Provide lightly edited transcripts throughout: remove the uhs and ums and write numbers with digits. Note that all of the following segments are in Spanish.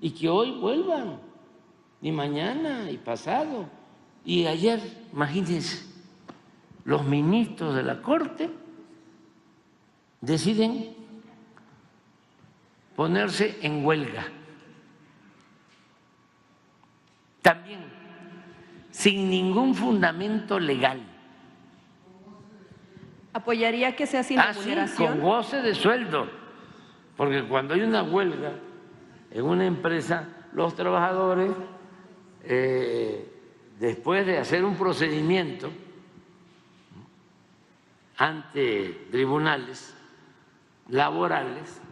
y que hoy vuelvan, y mañana y pasado. Y ayer, imagínense, los ministros de la Corte deciden ponerse en huelga. También sin ningún fundamento legal. ¿Apoyaría que sea sin remuneración? Sí, con goce de sueldo, porque cuando hay una huelga en una empresa, los trabajadores, después de hacer un procedimiento ante tribunales laborales,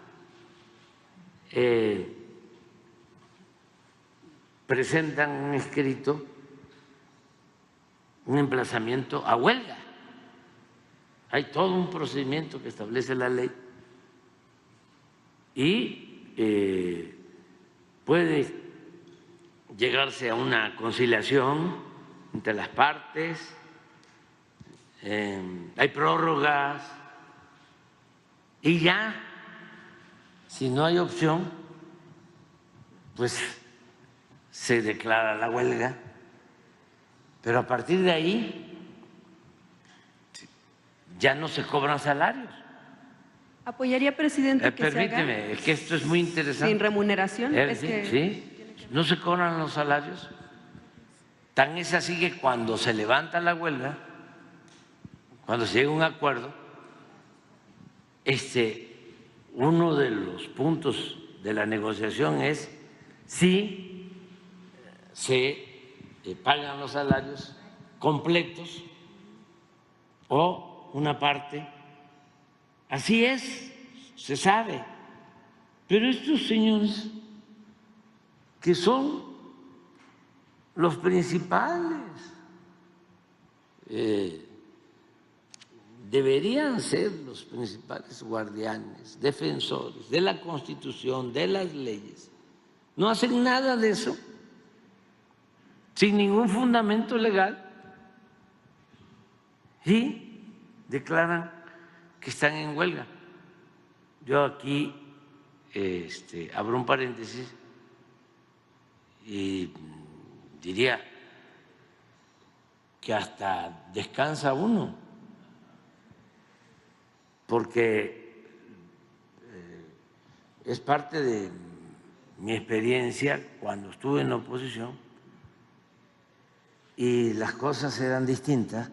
presentan un escrito, un emplazamiento a huelga. Hay todo un procedimiento que establece la ley y puede llegarse a una conciliación entre las partes, hay prórrogas y ya, si no hay opción, pues se declara la huelga, pero a partir de ahí ya no se cobran salarios. ¿Apoyaría, presidente, que Permíteme, se haga es que esto es muy interesante. sin remuneración? Sí, no se cobran los salarios. Tan es así que cuando se levanta la huelga, cuando se llega a un acuerdo, uno de los puntos de la negociación es si se pagan los salarios completos o una parte. Así es, se sabe. Pero estos señores, que son los principales, deberían ser los principales guardianes, defensores de la Constitución, de las leyes, no hacen nada de eso, sin ningún fundamento legal, y declaran que están en huelga. Yo aquí abro un paréntesis y diría que hasta descansa uno, porque es parte de mi experiencia cuando estuve en la oposición y las cosas eran distintas.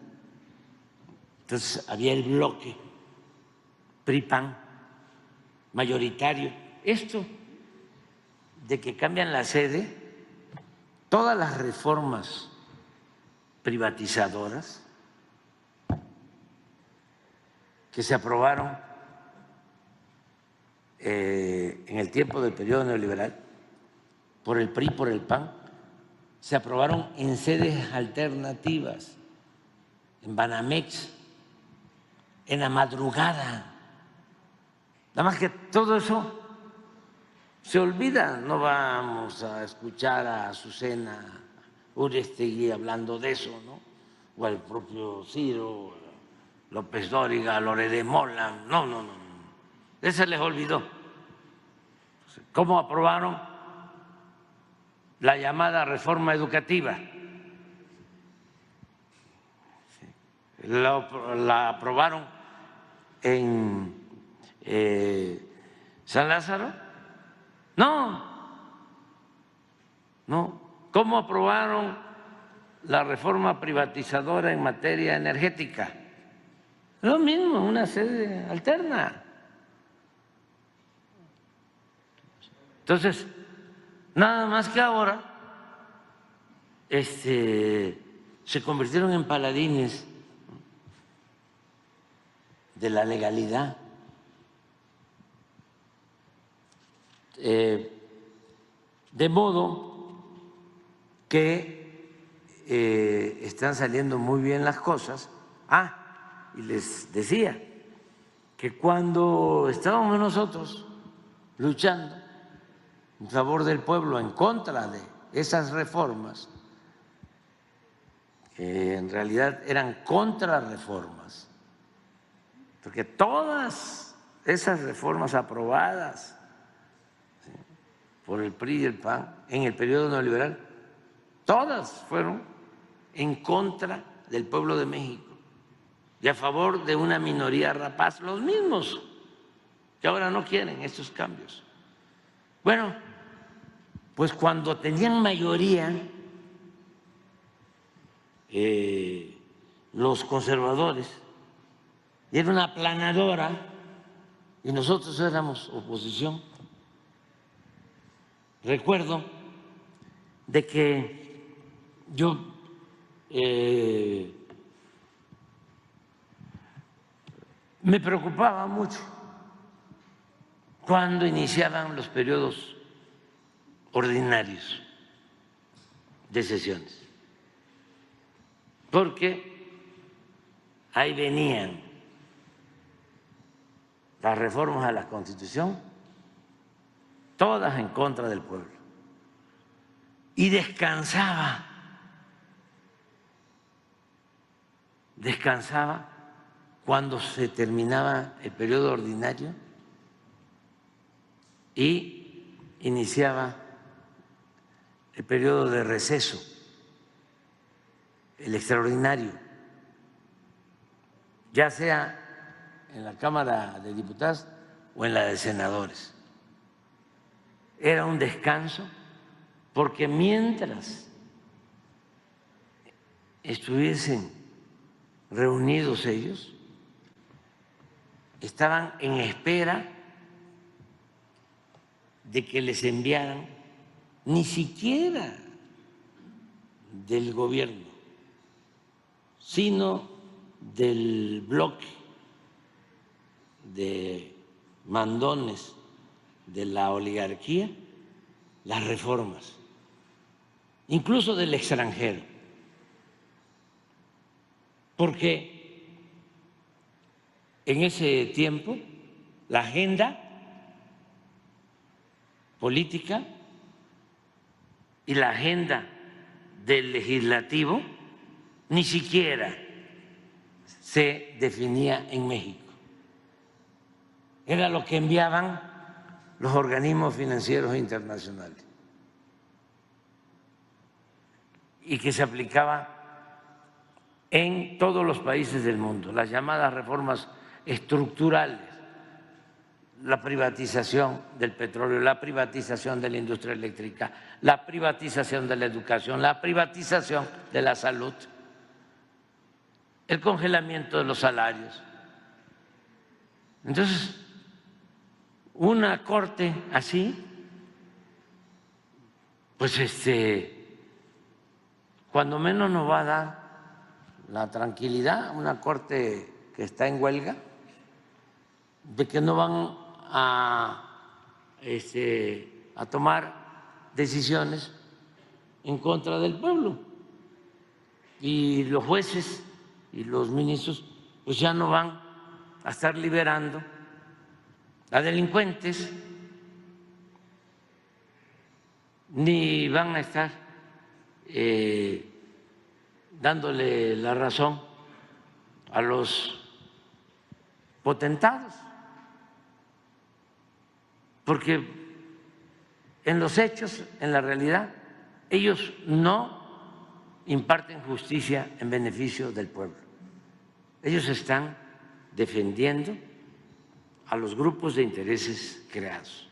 Entonces había el bloque PRI-PAN mayoritario. Esto de que cambian la sede, todas las reformas privatizadoras que se aprobaron en el tiempo del periodo neoliberal por el PRI, por el PAN, se aprobaron en sedes alternativas, en Banamex, en la madrugada. Nada más que todo eso se olvida. No vamos a escuchar a Azucena Urestegui hablando de eso, ¿no? O al propio Ciro, López Dóriga, Lore de Mola. No. Eso les olvidó. ¿Cómo aprobaron la llamada reforma educativa? La aprobaron en San Lázaro. No. ¿Cómo aprobaron la reforma privatizadora en materia energética? Lo mismo, una sede alterna. Entonces, nada más que ahora se convirtieron en paladines de la legalidad. De modo que están saliendo muy bien las cosas. Y les decía que cuando estábamos nosotros luchando en favor del pueblo, en contra de esas reformas, que en realidad eran contrarreformas, porque todas esas reformas aprobadas por el PRI y el PAN en el periodo neoliberal, todas fueron en contra del pueblo de México y a favor de una minoría rapaz, los mismos que ahora no quieren estos cambios. Bueno, pues cuando tenían mayoría los conservadores, era una aplanadora y nosotros éramos oposición. Recuerdo de que yo me preocupaba mucho cuando iniciaban los periodos ordinarios de sesiones, porque ahí venían las reformas a la Constitución, todas en contra del pueblo, y descansaba cuando se terminaba el periodo ordinario y iniciaba el periodo de receso, el extraordinario, ya sea en la Cámara de Diputados o en la de Senadores. Era un descanso porque mientras estuviesen reunidos ellos, estaban en espera de que les enviaran, ni siquiera del gobierno, sino del bloque de mandones de la oligarquía, las reformas, incluso del extranjero, porque en ese tiempo la agenda política y la agenda del legislativo ni siquiera se definía en México. Era lo que enviaban los organismos financieros internacionales y que se aplicaba en todos los países del mundo, las llamadas reformas estructurales, la privatización del petróleo, la privatización de la industria eléctrica, la privatización de la educación, la privatización de la salud, el congelamiento de los salarios. Entonces, una corte así, pues cuando menos nos va a dar la tranquilidad, una corte que está en huelga, de que no van a tomar decisiones en contra del pueblo. Y los jueces y los ministros pues ya no van a estar liberando a delincuentes, ni van a estar dándole la razón a los potentados, porque en los hechos, en la realidad, ellos no imparten justicia en beneficio del pueblo. Ellos están defendiendo a los grupos de intereses creados.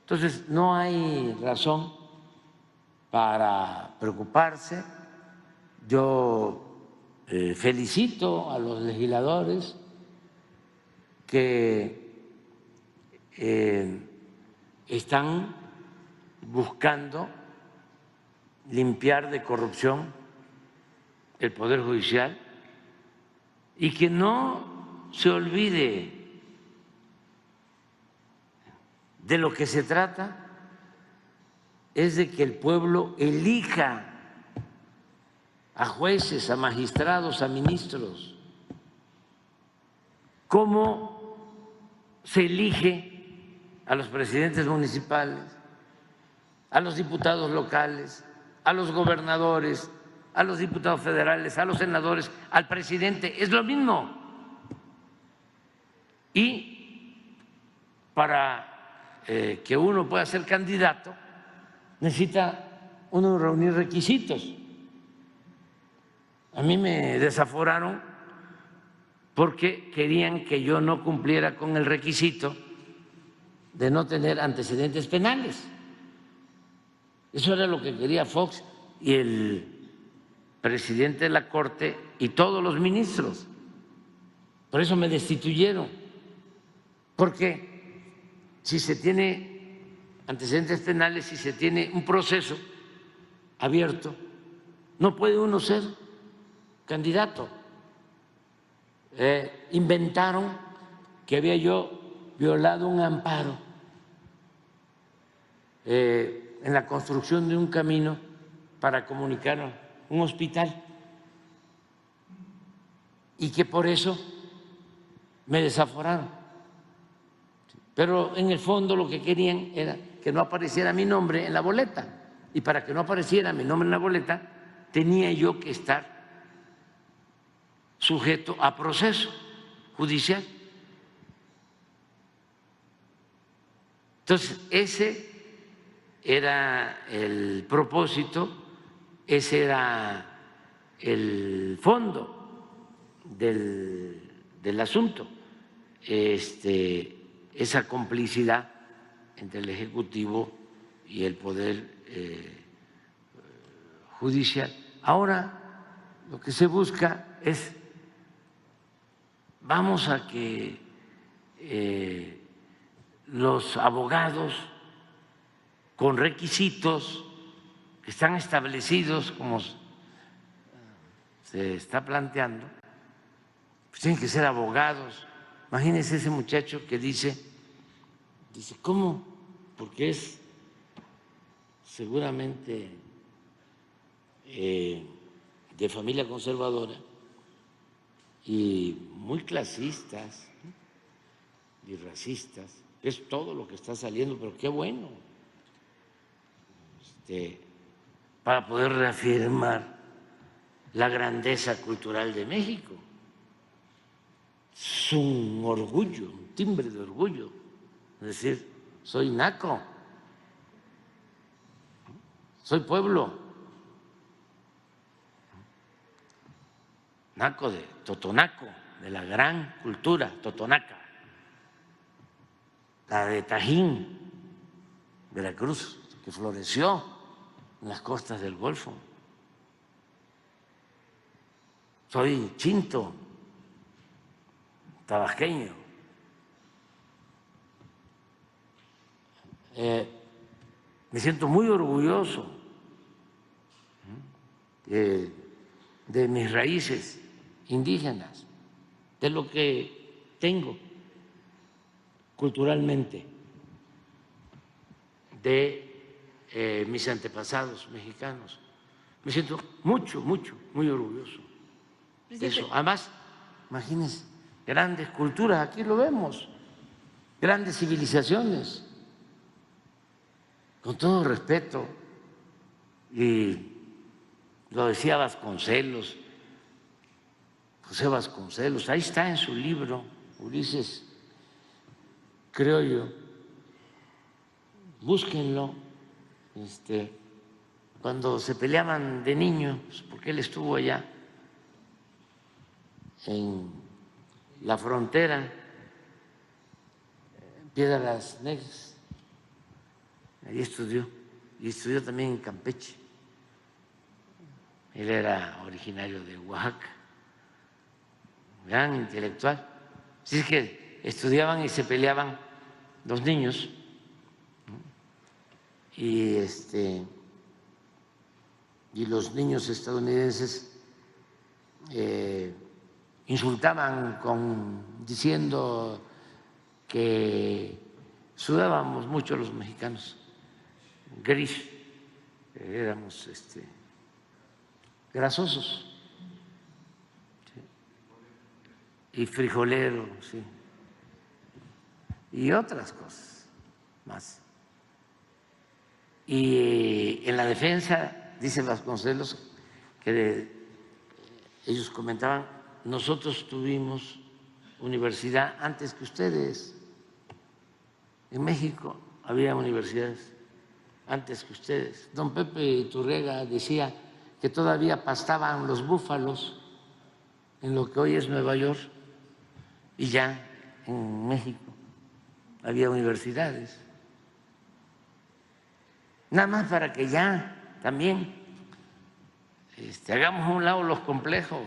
Entonces, no hay razón para preocuparse. Yo felicito a los legisladores que están buscando limpiar de corrupción el Poder Judicial y que no se olvide de lo que se trata es de que el pueblo elija a jueces, a magistrados, a ministros. ¿Cómo se elige a los presidentes municipales, a los diputados locales, a los gobernadores, a los diputados federales, a los senadores, al presidente? Es lo mismo. Y para que uno pueda ser candidato, necesita uno reunir requisitos. A mí me desaforaron porque querían que yo no cumpliera con el requisito de no tener antecedentes penales. Eso era lo que quería Fox y el presidente de la Corte y todos los ministros. Por eso me destituyeron, porque si se tiene antecedentes penales, si se tiene un proceso abierto, no puede uno ser candidato. Inventaron que había yo violado un amparo en la construcción de un camino para comunicar un hospital y que por eso me desaforaron. Pero en el fondo lo que querían era que no apareciera mi nombre en la boleta, y para que no apareciera mi nombre en la boleta tenía yo que estar sujeto a proceso judicial. Entonces, ese era el propósito, ese era el fondo del asunto, esa complicidad entre el Ejecutivo y el Poder Judicial. Ahora lo que se busca es, vamos a que los abogados con requisitos que están establecidos como se está planteando, pues tienen que ser abogados. Imagínense ese muchacho que dice, ¿cómo? Porque es seguramente de familia conservadora y muy clasistas y racistas. Es todo lo que está saliendo, pero qué bueno, para poder reafirmar la grandeza cultural de México. Es un orgullo, un timbre de orgullo, es decir, soy naco, soy pueblo, naco de Totonaco, de la gran cultura totonaca, la de Tajín, Veracruz, que floreció en las costas del Golfo. Soy chinto, tabasqueño. Me siento muy orgulloso de mis raíces indígenas, de lo que tengo culturalmente, de mis antepasados mexicanos. Me siento muy orgulloso de eso. Además, imagínense, grandes culturas, aquí lo vemos, grandes civilizaciones, con todo respeto, y lo decía Vasconcelos, José Vasconcelos, ahí está en su libro, Ulises Criollo, búsquenlo, cuando se peleaban de niños, porque él estuvo allá en la frontera, en Piedras Negras, ahí estudió, y estudió también en Campeche. Él era originario de Oaxaca, gran intelectual. Así es que estudiaban y se peleaban los niños, y los niños estadounidenses insultaban diciendo que sudábamos mucho los mexicanos, gris, éramos grasosos, ¿sí? Y frijoleros, sí, y otras cosas más. Y en la defensa, dice Vasconcelos, que ellos comentaban, nosotros tuvimos universidad antes que ustedes en México, había universidades antes que ustedes. Don Pepe Iturriaga decía que todavía pastaban los búfalos en lo que hoy es Nueva York, y ya en México había universidades. Nada más para que ya también hagamos a un lado los complejos.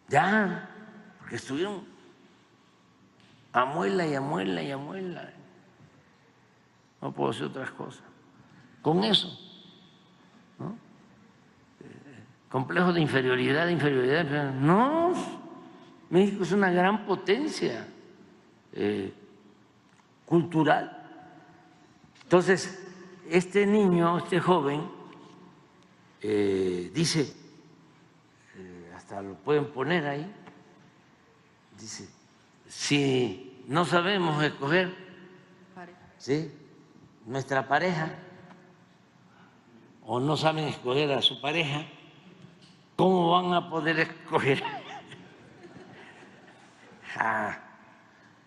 Ya, porque estuvieron a muela y a muela y a muela. No puedo hacer otras cosas. Con eso, ¿no? Complejo de inferioridad, No, México es una gran potencia cultural. Entonces, este niño, este joven, dice, hasta lo pueden poner ahí, dice, si no sabemos escoger, ¿sí?, nuestra pareja, o no saben escoger a su pareja, ¿cómo van a poder escoger a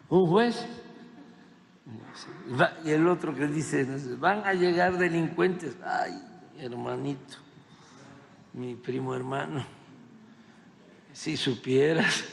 un juez? Y el otro que dice, van a llegar delincuentes. Ay, hermanito, mi primo hermano, si supieras.